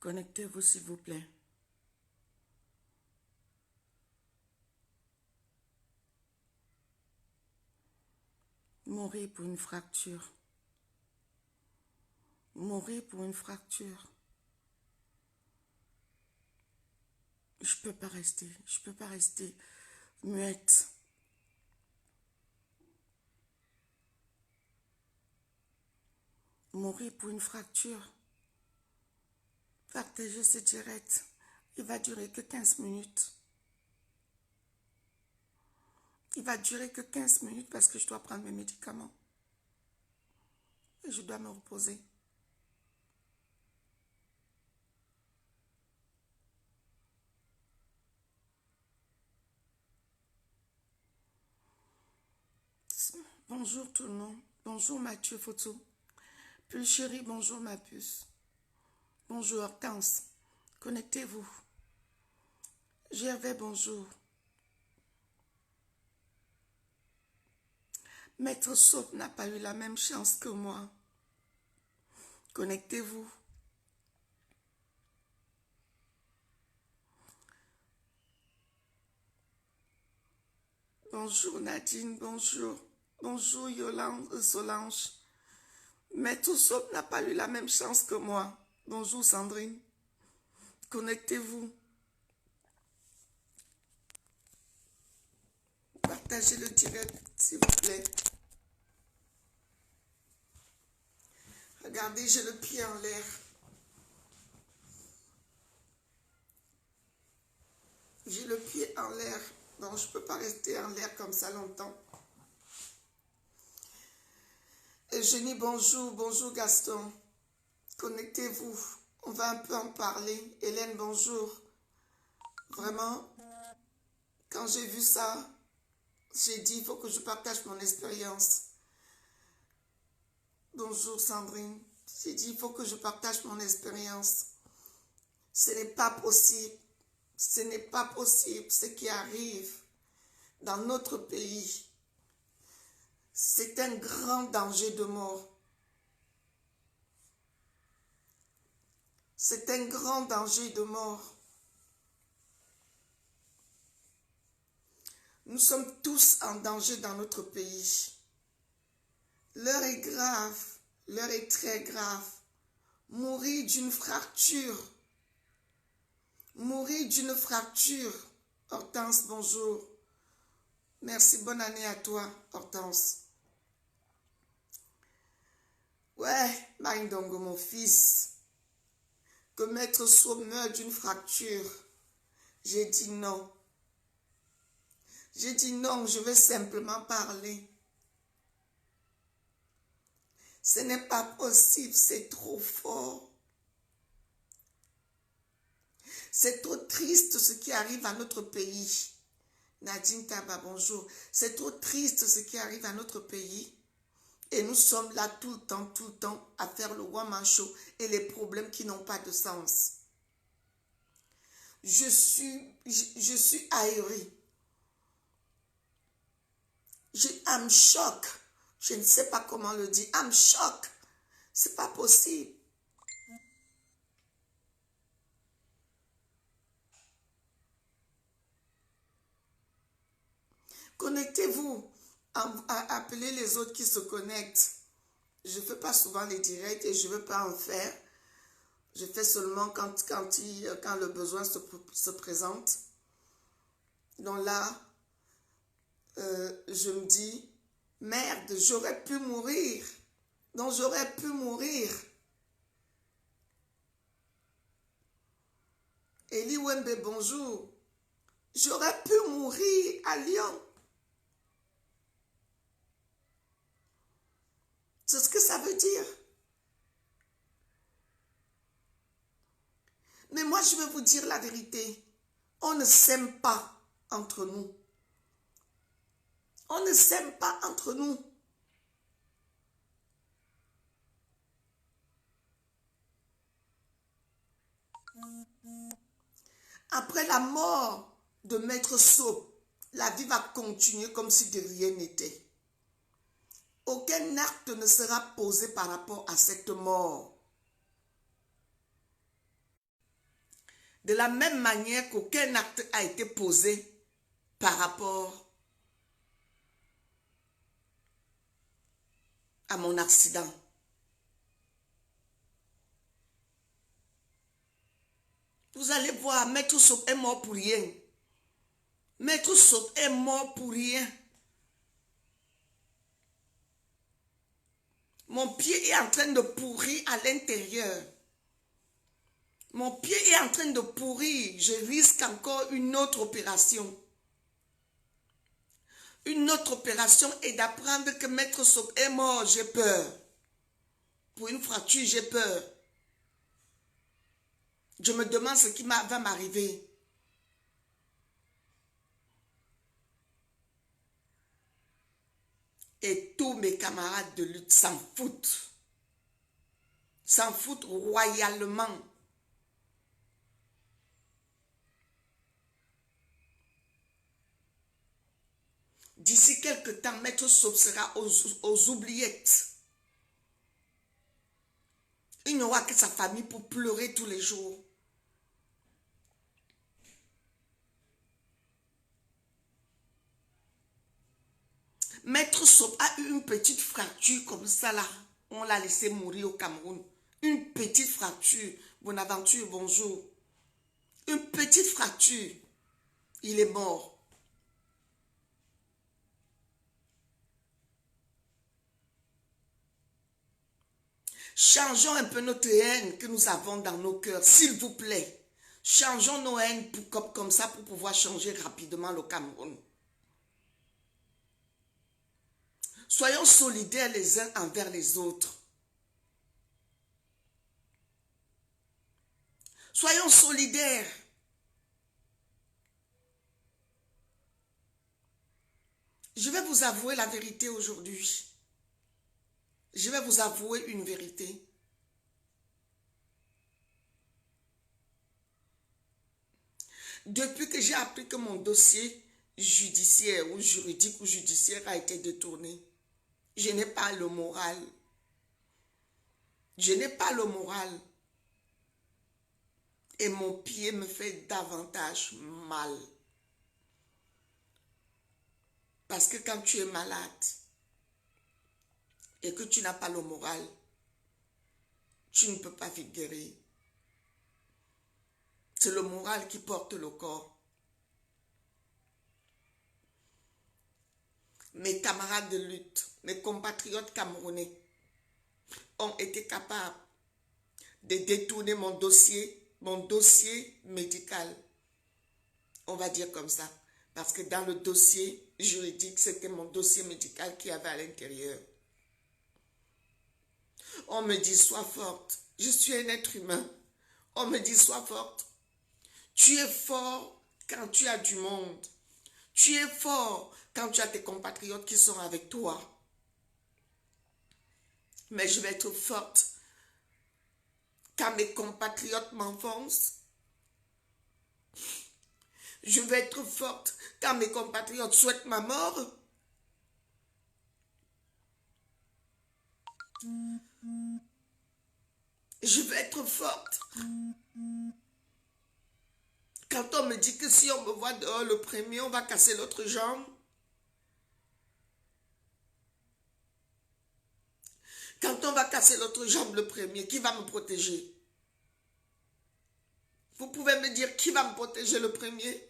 Connectez-vous s'il vous plaît. Mourir pour une fracture. Mourir pour une fracture. Je peux pas rester muette. Mourir pour une fracture. Partagez ce direct. Il va durer que 15 minutes. Il va durer que 15 minutes parce que je dois prendre mes médicaments. Et je dois me reposer. Bonjour tout le monde. Bonjour Mathieu Photo. Pulchérie, bonjour ma puce. Bonjour Hortense. Connectez-vous. Gervais, bonjour. Maître Soap n'a pas eu la même chance que moi. Connectez-vous. Bonjour Nadine, bonjour. Bonjour Yolande, Solange. Maître Soap n'a pas eu la même chance que moi. Bonjour Sandrine. Connectez-vous. Partagez le direct, s'il vous plaît. Regardez, j'ai le pied en l'air. J'ai le pied en l'air. Donc, je ne peux pas rester en l'air comme ça longtemps. Eugénie, bonjour. Bonjour Gaston. Connectez-vous. On va un peu en parler. Hélène, bonjour. Vraiment, quand j'ai vu ça, j'ai dit, il faut que je partage mon expérience. Bonjour Sandrine. J'ai dit, il faut que je partage mon expérience. Ce n'est pas possible. Ce n'est pas possible ce qui arrive dans notre pays. C'est un grand danger de mort. C'est un grand danger de mort. Nous sommes tous en danger dans notre pays. L'heure est grave. L'heure est très grave. Mourir d'une fracture. Mourir d'une fracture. Hortense, bonjour. Merci, bonne année à toi, Hortense. Ouais, Maïndongo, mon fils. Que Maître Soap meure d'une fracture. J'ai dit non. J'ai dit non, je vais simplement parler. Ce n'est pas possible, c'est trop fort. C'est trop triste ce qui arrive à notre pays. Nadine Taba, bonjour. C'est trop triste ce qui arrive à notre pays. Et nous sommes là tout le temps, à faire le one-man show et les problèmes qui n'ont pas de sens. Je suis ahurie. I'm shock. Je ne sais pas comment le dire. I'm shock. C'est pas possible. Connectez-vous. Appelez les autres qui se connectent. Je ne fais pas souvent les directs et je ne veux pas en faire. Je fais seulement quand le besoin se présente. Donc là, je me dis, merde, j'aurais pu mourir. Donc j'aurais pu mourir. Eli Wembe, bonjour. J'aurais pu mourir à Lyon. C'est ce que ça veut dire. Mais moi, je vais vous dire la vérité. On ne s'aime pas entre nous. On ne s'aime pas entre nous. Après la mort de Maître Soap, la vie va continuer comme si de rien n'était. Aucun acte ne sera posé par rapport à cette mort. De la même manière qu'aucun acte a été posé par rapport à mon accident. Vous allez voir, Maître Sop est mort pour rien. Maître Sop est mort pour rien. Mon pied est en train de pourrir à l'intérieur. Mon pied est en train de pourrir. Je risque encore une autre opération. Une autre opération est d'apprendre que Maître Sop est mort. J'ai peur. Pour une fracture, j'ai peur. Je me demande ce qui va m'arriver. Et tous mes camarades de lutte s'en foutent. S'en foutent royalement. D'ici quelque temps, Maître Sop sera aux oubliettes. Il n'y aura que sa famille pour pleurer tous les jours. Maître Sop a eu une petite fracture comme ça là. On l'a laissé mourir au Cameroun. Une petite fracture. Bonaventure, bonjour. Une petite fracture. Il est mort. Changeons un peu notre haine que nous avons dans nos cœurs, s'il vous plaît. Changeons nos haines comme ça pour pouvoir changer rapidement le Cameroun. Soyons solidaires les uns envers les autres. Soyons solidaires. Je vais vous avouer la vérité aujourd'hui. Je vais vous avouer une vérité. Depuis que j'ai appris que mon dossier judiciaire ou juridique ou judiciaire a été détourné, je n'ai pas le moral. Je n'ai pas le moral. Et mon pied me fait davantage mal. Parce que quand tu es malade et que tu n'as pas le moral, tu ne peux pas vite guérir. C'est le moral qui porte le corps. Mes camarades de lutte, mes compatriotes camerounais ont été capables de détourner mon dossier médical. On va dire comme ça. Parce que dans le dossier juridique, c'était mon dossier médical qui avait à l'intérieur. On me dit, sois forte. Je suis un être humain. On me dit, sois forte. Tu es fort quand tu as du monde. Tu es fort quand tu as tes compatriotes qui sont avec toi. Mais je vais être forte quand mes compatriotes m'enfoncent. Je vais être forte quand mes compatriotes souhaitent ma mort. Je vais être forte quand on me dit que si on me voit dehors le premier, on va casser l'autre jambe. Quand on va casser l'autre jambe le premier, qui va me protéger? Vous pouvez me dire qui va me protéger le premier?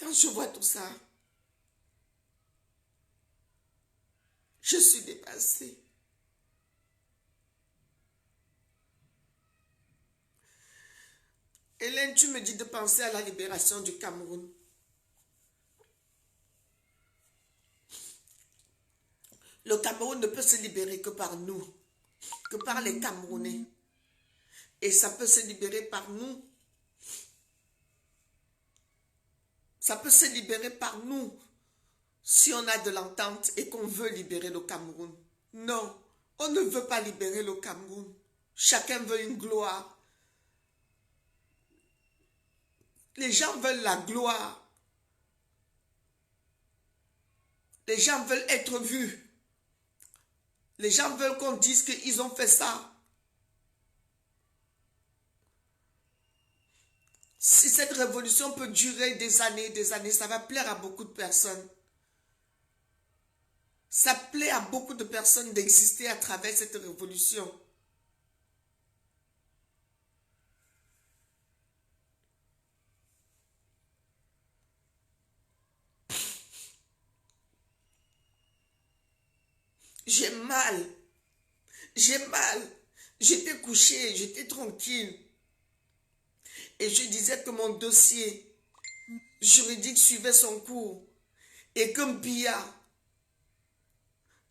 Quand je vois tout ça, je suis dépassée. Hélène, tu me dis de penser à la libération du Cameroun. Le Cameroun ne peut se libérer que par nous, que par les Camerounais. Et ça peut se libérer par nous. Ça peut se libérer par nous si on a de l'entente et qu'on veut libérer le Cameroun. Non, On ne veut pas libérer le Cameroun. Chacun veut une gloire. Les gens veulent la gloire. Les gens veulent être vus. Les gens veulent qu'on dise qu'ils ont fait ça. Si cette révolution peut durer des années, ça va plaire à beaucoup de personnes. Ça plaît à beaucoup de personnes d'exister à travers cette révolution. J'ai mal. J'ai mal. J'étais couché, j'étais tranquille. Et je disais que mon dossier juridique suivait son cours. Et que Biya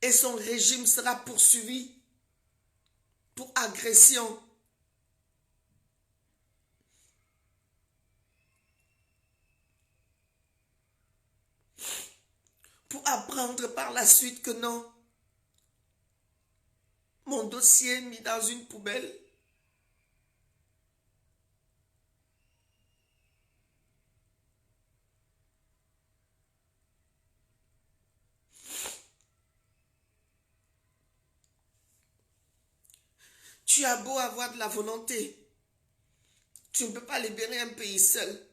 et son régime sera poursuivi pour agression. Pour apprendre par la suite que non. Mon dossier est mis dans une poubelle. Tu as beau avoir de la volonté. Tu ne peux pas libérer un pays seul.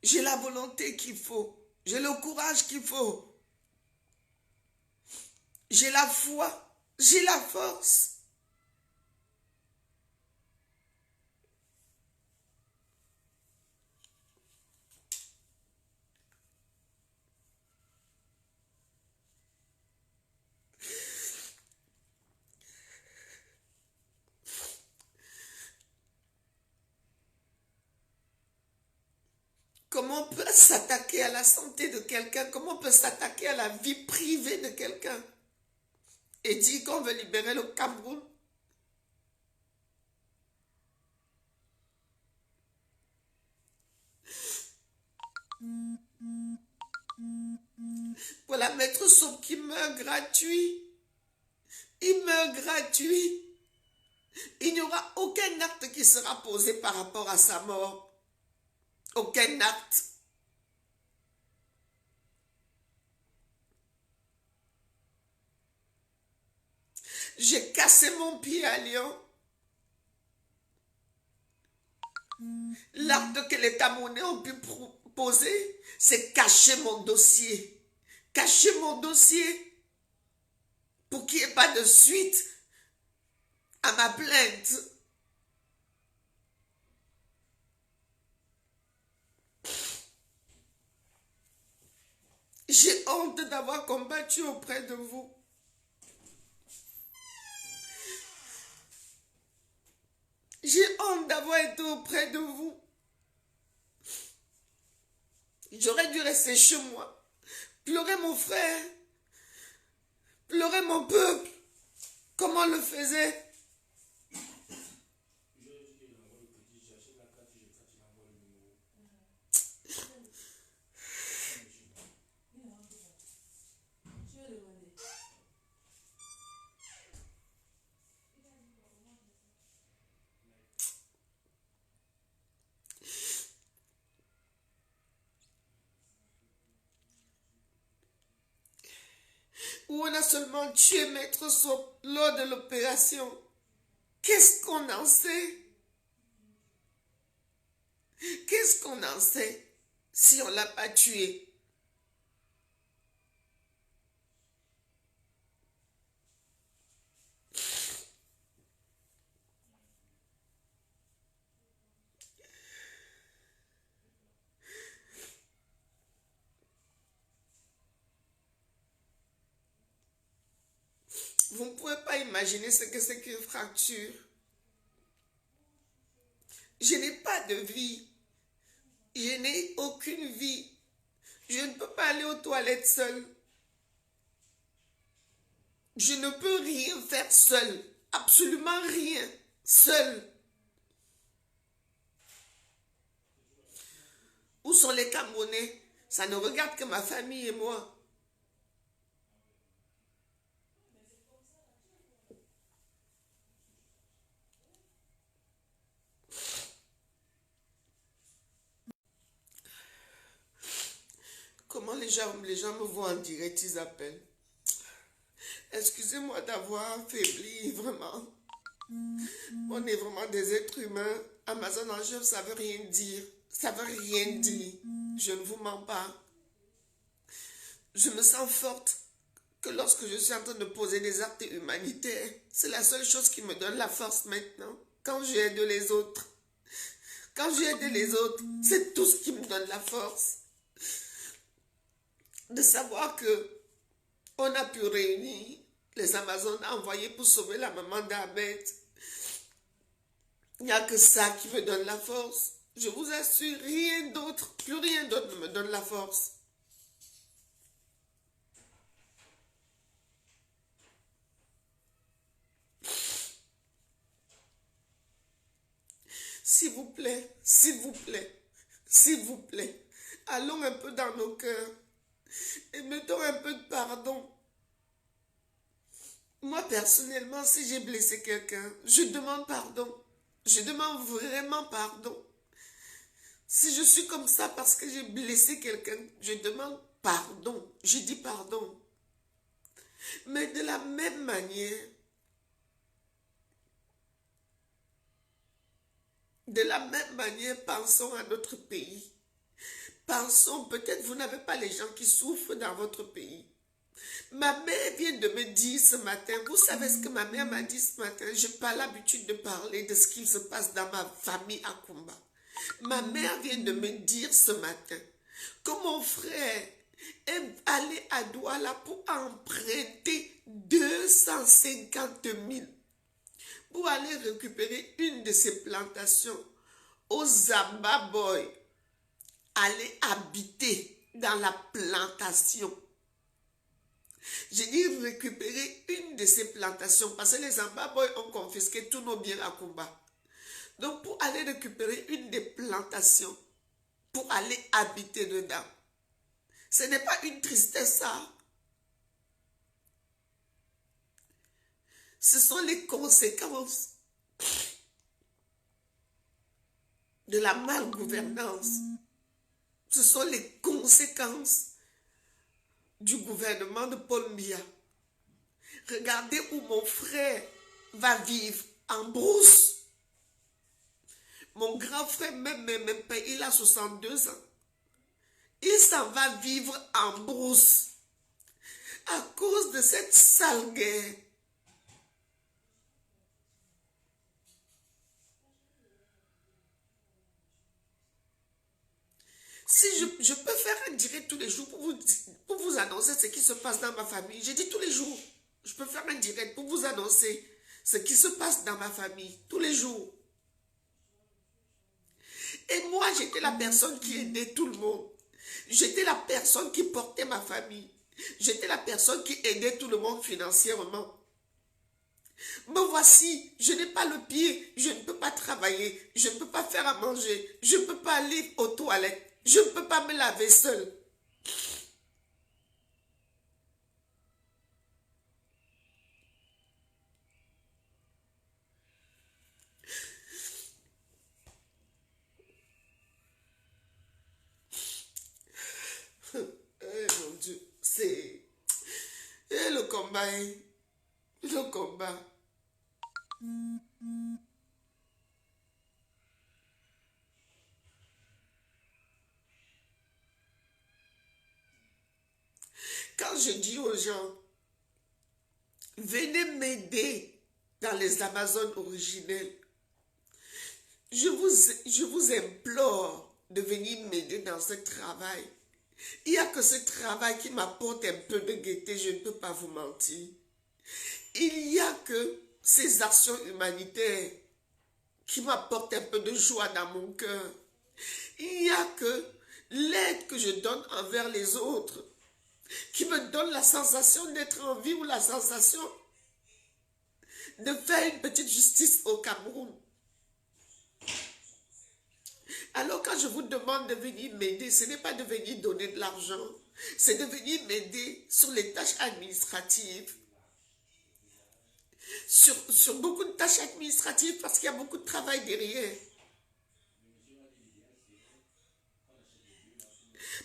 J'ai la volonté qu'il faut. J'ai le courage qu'il faut. J'ai la foi. J'ai la force. Comment on peut s'attaquer à la santé de quelqu'un? Comment on peut s'attaquer à la vie privée de quelqu'un? Et dire qu'on veut libérer le Cameroun? Voilà, Maître Soap qui meurt gratuit. Il meurt gratuit. Il n'y aura aucun acte qui sera posé par rapport à sa mort. Aucun acte. J'ai cassé mon pied à Lyon. L'acte que les Camerounais ont pu poser, c'est cacher mon dossier. Cacher mon dossier pour qu'il n'y ait pas de suite à ma plainte. J'ai honte d'avoir combattu auprès de vous. J'ai honte d'avoir été auprès de vous. J'aurais dû rester chez moi, pleurer mon frère, pleurer mon peuple, comme on le faisait. Où on a seulement tué Maître Soap lors de l'opération. Qu'est-ce qu'on en sait? Qu'est-ce qu'on en sait si on ne l'a pas tué? Vous ne pouvez pas imaginer ce que c'est qu'une fracture. Je n'ai pas de vie. Je n'ai aucune vie. Je ne peux pas aller aux toilettes seule. Je ne peux rien faire seule. Absolument rien. Seule. Où sont les Camerounais? Ça ne regarde que ma famille et moi. comment les gens me voient en direct, ils appellent. Excusez-moi d'avoir affaibli, vraiment. On est vraiment des êtres humains. Amazon en jeu, ça veut rien dire. Ça veut rien dire. Je ne vous mens pas. Je me sens forte que lorsque je suis en train de poser des actes humanitaires, c'est la seule chose qui me donne la force maintenant. Quand j'aide les autres. Quand j'aide les autres, c'est tout ce qui me donne la force. De savoir que on a pu réunir les Amazones envoyés pour sauver la maman d'Ahmed. Il n'y a que ça qui me donne la force. Je vous assure, rien d'autre, plus rien d'autre ne me donne la force. S'il vous plaît, s'il vous plaît, s'il vous plaît, allons un peu dans nos cœurs et mettons un peu de pardon. Moi, personnellement, si j'ai blessé quelqu'un, je demande pardon. Je demande vraiment pardon. Si je suis comme ça parce que j'ai blessé quelqu'un, je demande pardon. Je dis pardon. Mais de la même manière, pensons à notre pays. Pensons, peut-être vous n'avez pas les gens qui souffrent dans votre pays. Ma mère vient de me dire ce matin, vous savez ce que ma mère m'a dit ce matin, je n'ai pas l'habitude de parler de ce qui se passe dans ma famille à Kumba. Ma mère vient de me dire ce matin que mon frère est allé à Douala pour emprunter 250 000 pour aller récupérer une de ses plantations au Zamba Boy, aller habiter dans la plantation. J'ai dit récupérer une de ces plantations parce que les Zamba Boy ont confisqué tous nos biens à Kumba. Donc pour aller récupérer une des plantations, pour aller habiter dedans. Ce n'est pas une tristesse ça. Ce sont les conséquences de la malgouvernance. Ce sont les conséquences du gouvernement de Paul Biya. Regardez où mon frère va vivre, en brousse. Mon grand frère, même pas, il a 62 ans. Il s'en va vivre en brousse à cause de cette sale guerre. Si je peux faire un direct tous les jours pour vous annoncer ce qui se passe dans ma famille, j'ai dit tous les jours, je peux faire un direct pour vous annoncer ce qui se passe dans ma famille, tous les jours. Et moi, j'étais la personne qui aidait tout le monde. J'étais la personne qui portait ma famille. J'étais la personne qui aidait tout le monde financièrement. Me voici, je n'ai pas le pied, je ne peux pas travailler, je ne peux pas faire à manger, je ne peux pas aller aux toilettes, je ne peux pas me laver seule. Mon Dieu, c'est... Et le combat, le combat. Quand je dis aux gens, venez m'aider dans les Amazones originelles, je vous implore de venir m'aider dans ce travail. Il n'y a que ce travail qui m'apporte un peu de gaieté, je ne peux pas vous mentir. Il n'y a que ces actions humanitaires qui m'apportent un peu de joie dans mon cœur. Il n'y a que l'aide que je donne envers les autres qui me donne la sensation d'être en vie ou la sensation de faire une petite justice au Cameroun. Alors quand je vous demande de venir m'aider, ce n'est pas de venir donner de l'argent, c'est de venir m'aider sur les tâches administratives. Sur beaucoup de tâches administratives parce qu'il y a beaucoup de travail derrière.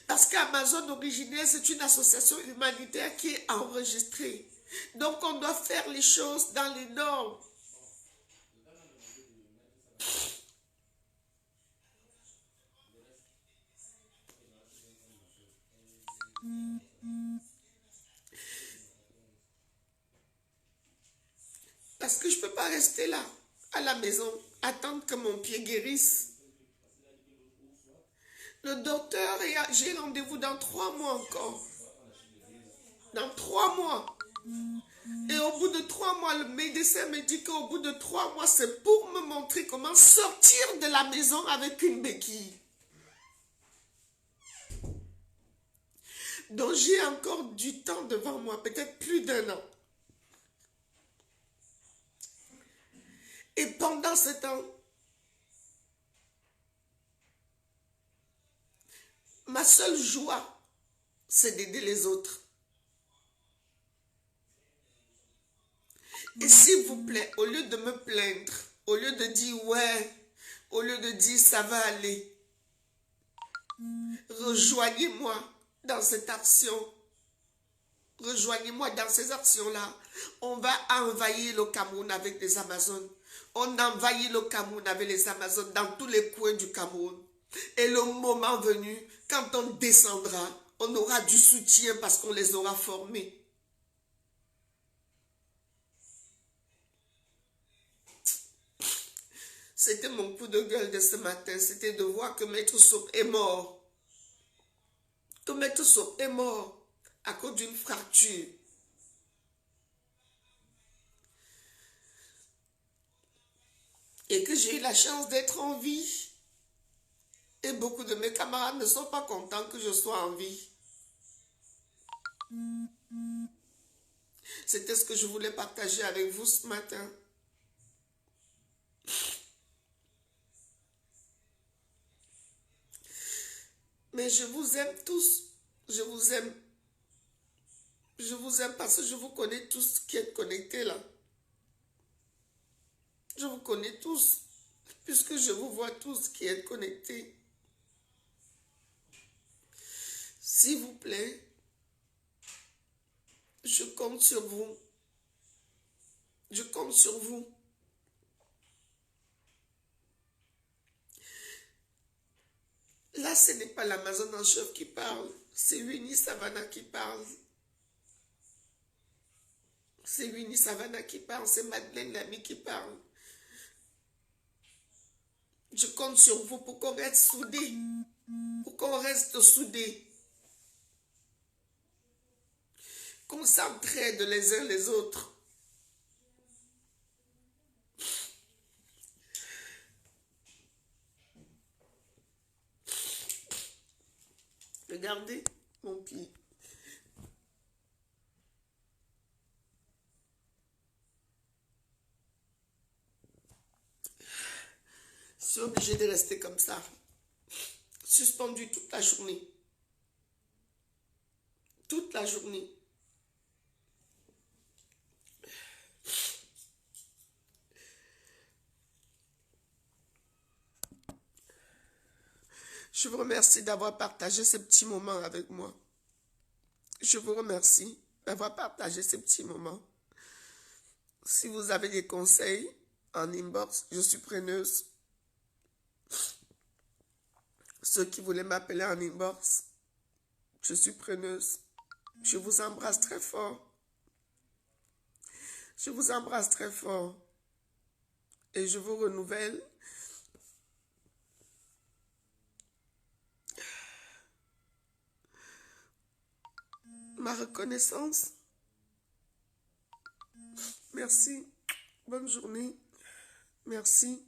Parce qu'Amazon Originel, c'est une association humanitaire qui est enregistrée. Donc, on doit faire les choses dans les normes. Parce que je ne peux pas rester là, à la maison, attendre que mon pied guérisse. Le docteur, j'ai rendez-vous dans 3 mois encore. Dans 3 mois. Et au bout de 3 mois, le médecin me dit qu'au bout de 3 mois, c'est pour me montrer comment sortir de la maison avec une béquille. Donc j'ai encore du temps devant moi, peut-être plus d'1 an. Et pendant ce temps, ma seule joie, c'est d'aider les autres. Et s'il vous plaît, au lieu de me plaindre, au lieu de dire ouais, au lieu de dire ça va aller, rejoignez-moi dans cette action. Rejoignez-moi dans ces actions-là. On va envahir le Cameroun avec les Amazones. On envahit le Cameroun avec les Amazones dans tous les coins du Cameroun. Et le moment venu, quand on descendra, on aura du soutien parce qu'on les aura formés. C'était mon coup de gueule de ce matin. C'était de voir que Maître Soap est mort. Que Maître Soap est mort à cause d'une fracture. Et que j'ai eu la chance d'être en vie. Et beaucoup de mes camarades ne sont pas contents que je sois en vie. C'était ce que je voulais partager avec vous ce matin. Mais je vous aime tous. Je vous aime. Je vous aime parce que je vous connais tous qui êtes connectés là. Je vous connais tous. Puisque je vous vois tous qui êtes connectés. S'il vous plaît, je compte sur vous. Je compte sur vous. Là, ce n'est pas l'Amazon en chef qui parle. C'est Winnie Savannah qui parle. C'est Winnie Savannah qui parle. C'est Madeleine Lamy qui parle. Je compte sur vous pour qu'on reste soudés. Pour qu'on reste soudés. Qu'on s'entraide les uns les autres. Regardez mon pied. Je suis obligée de rester comme ça. Suspendu toute la journée. Toute la journée. Je vous remercie d'avoir partagé ce petit moment avec moi. Je vous remercie d'avoir partagé ce petit moment. Si vous avez des conseils en inbox, je suis preneuse. Ceux qui voulaient m'appeler en inbox, je suis preneuse. Je vous embrasse très fort. Je vous embrasse très fort. Et je vous renouvelle ma reconnaissance. Merci. Bonne journée. Merci.